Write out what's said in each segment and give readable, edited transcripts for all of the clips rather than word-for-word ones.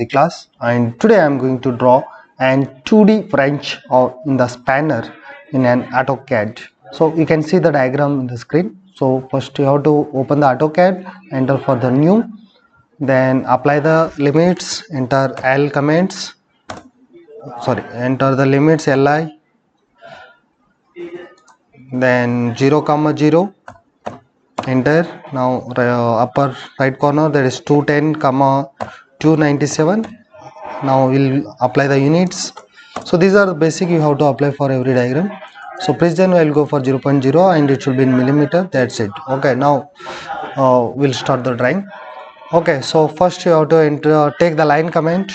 the class, and today I am going to draw an 2D wrench in the spanner in an AutoCAD. So you can see the diagram in the screen. So first you have to open the AutoCAD, enter for the new, then apply the limits, enter enter the limits li, then 0, 0, enter. Now upper right corner, that is 210, 297. Now we'll apply the units. So these are the basic you have to apply for every diagram. So precision will go for 0.0 and it should be in millimeter. That's it. Okay, now we'll start the drawing. Okay, so first you have to take the line command.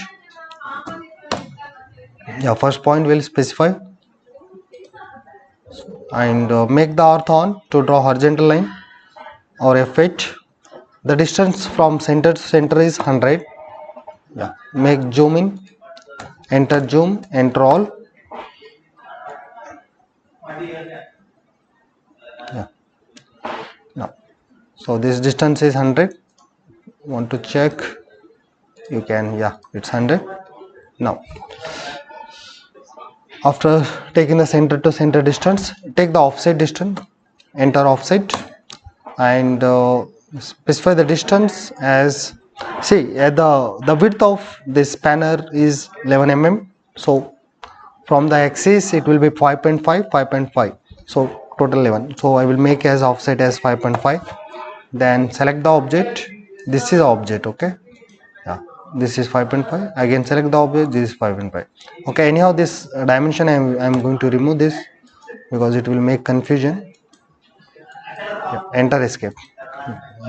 Yeah, first point will specify and make the orthon to draw horizontal line or F8. The distance from center to center is 100. Yeah, make zoom in, enter zoom, enter all. Yeah. Now, so this distance is 100. Want to check? You can. Yeah, it's 100. Now, after taking the center to center distance, take the offset distance, enter offset, and specify the distance as, see, the width of this spanner is 11 mm. So from the axis it will be 5.5. So total 11. So I will make as offset as 5.5. Then select the object. This is object. Okay. Yeah. This is 5.5. Again select the object. This is 5.5. Okay. Anyhow, this dimension I am going to remove this because it will make confusion. Yeah. Enter escape.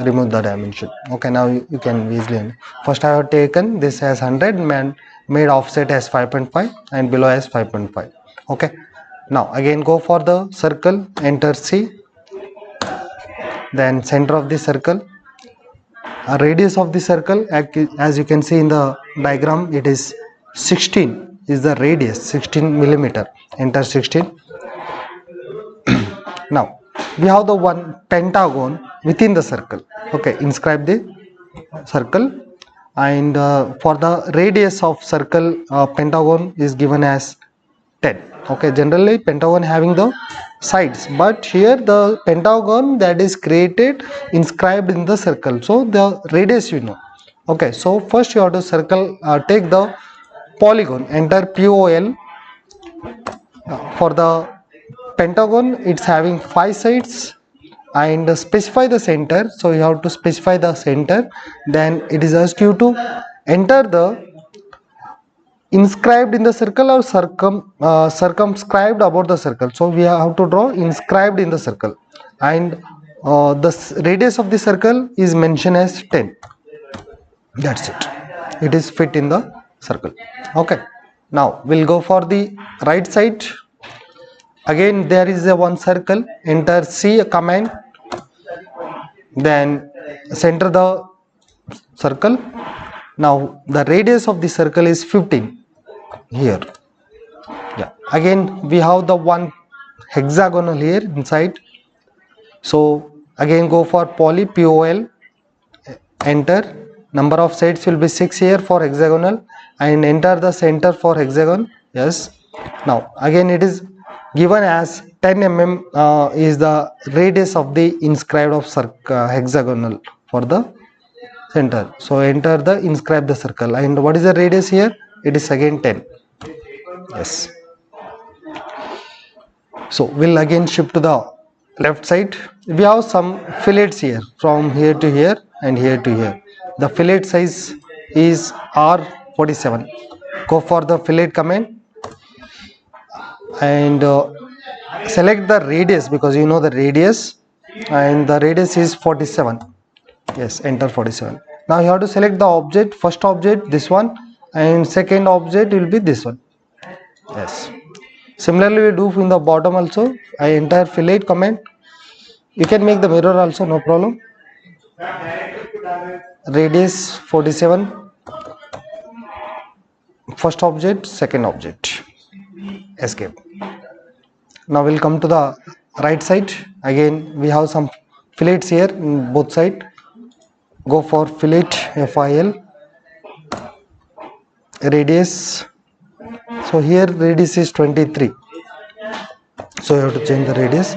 Remove the dimension. Okay. Now you can easily. First I have taken this as 100 and made offset as 5.5 and below as 5.5. Okay. Now again go for the circle. Enter C. Then center of the circle. Radius of the circle, as you can see in the diagram, it is 16 is the radius, 16 millimeter. Enter 16. Now we have the one pentagon within the circle. Okay, inscribe the circle, and for the radius of circle, pentagon is given as 10. Okay, generally pentagon having the sides, but here the pentagon that is created inscribed in the circle, so the radius you know. Okay, so first you have to circle, take the polygon, enter POL. For the pentagon it's having 5 sides and specify the center, so you have to specify the center. Then it is asked you to enter the inscribed in the circle or circumscribed about the circle. So we have to draw inscribed in the circle, and the radius of the circle is mentioned as 10. That's it. It is fit in the circle. Okay. Now we'll go for the right side. Again there is a one circle. Enter C command. Then center the circle. Now the radius of the circle is 15 here. Yeah. Again we have the one hexagonal here inside. So again go for poly, POL, enter. Number of sides will be 6 here for hexagonal, and enter the center for hexagon. Yes. Now again it is given as 10 mm is the radius of the inscribed of hexagonal for the center. So enter the inscribe the circle, and what is the radius here? It is again 10. Yes. So we'll again shift to the left side. We have some fillets here from here to here and here to here. The fillet size is R47. Go for the fillet command and select the radius, because you know the radius, and the radius is 47. Yes, enter 47. Now you have to select the object. First object this one, and second object will be this one. Yes. Similarly we do in the bottom also. I enter fillet command. You can make the mirror also, no problem. Radius 47. First object, second object. Escape. Now we'll come to the right side. Again we have some fillets here in both sides. Go for fillet, FIL. radius. So here radius is 23. So you have to change the radius.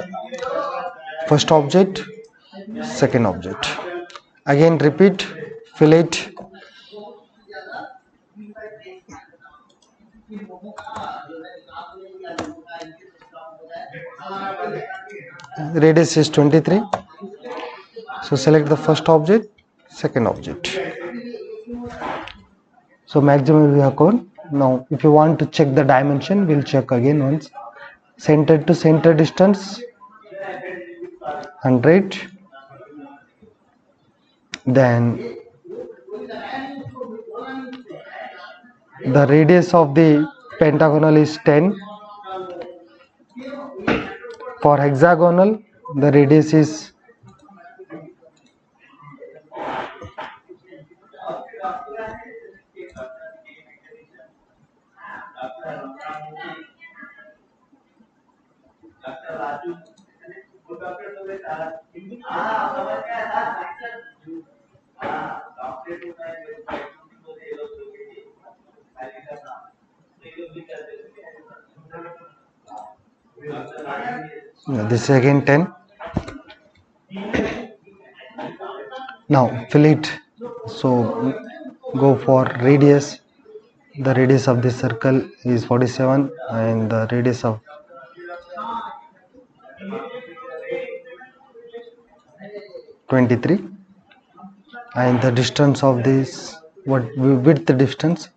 First object, second object. Again repeat, fillet. Radius is 23. So select the first object, second object. So maximum we have gone. Now if you want to check the dimension, we'll check again once. Center to center distance 100. Then the radius of the pentagonal is 10. For hexagonal, the radius is 10. This is again 10. Now fillet. So go for radius. The radius of this circle is 47 and the radius of (23) and the distance of this, what width distance,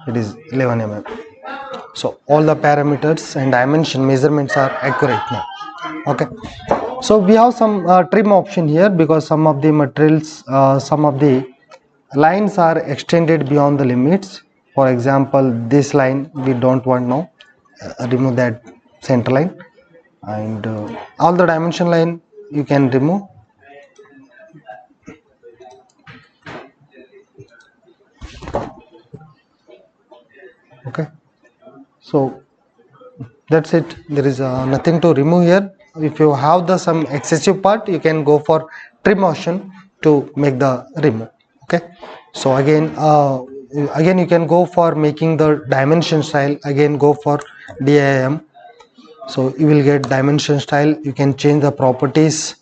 it is 11 mm. So all the parameters and dimension measurements are accurate now. Okay, so we have some trim option here because some of the materials, some of the lines are extended beyond the limits. For example, this line we don't want now. Remove that center line, and all the dimension line you can remove. Okay, so that's it. There is nothing to remove here. If you have the some excessive part, you can go for trim option to make the remove. Okay, so again you can go for making the dimension style. Again go for DIM. So you will get dimension style. You can change the properties.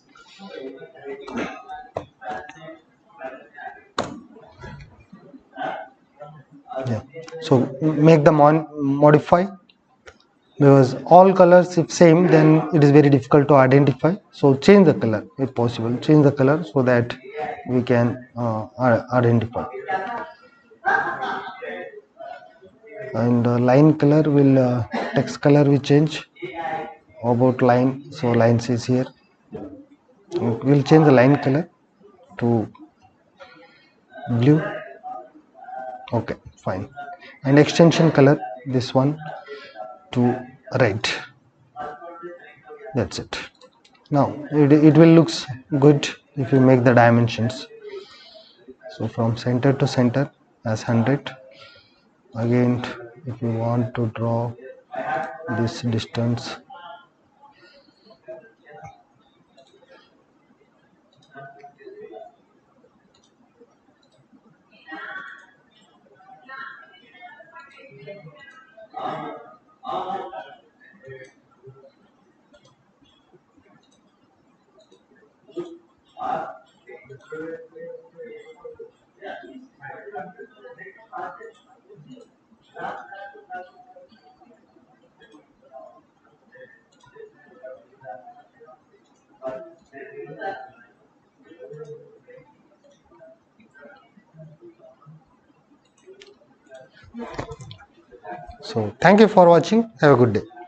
Yeah. So make the modify, because all colors if same, then it is very difficult to identify. So change the color if possible. Change the color so that we can identify. And line color will text color we change. About line, so lines is here. We'll change the line color to blue. Okay, fine. And extension color, this one to red. That's it. Now it will looks good if you make the dimensions. So from center to center as 100. Again, if you want to draw this distance, so thank you for watching. Have a good day.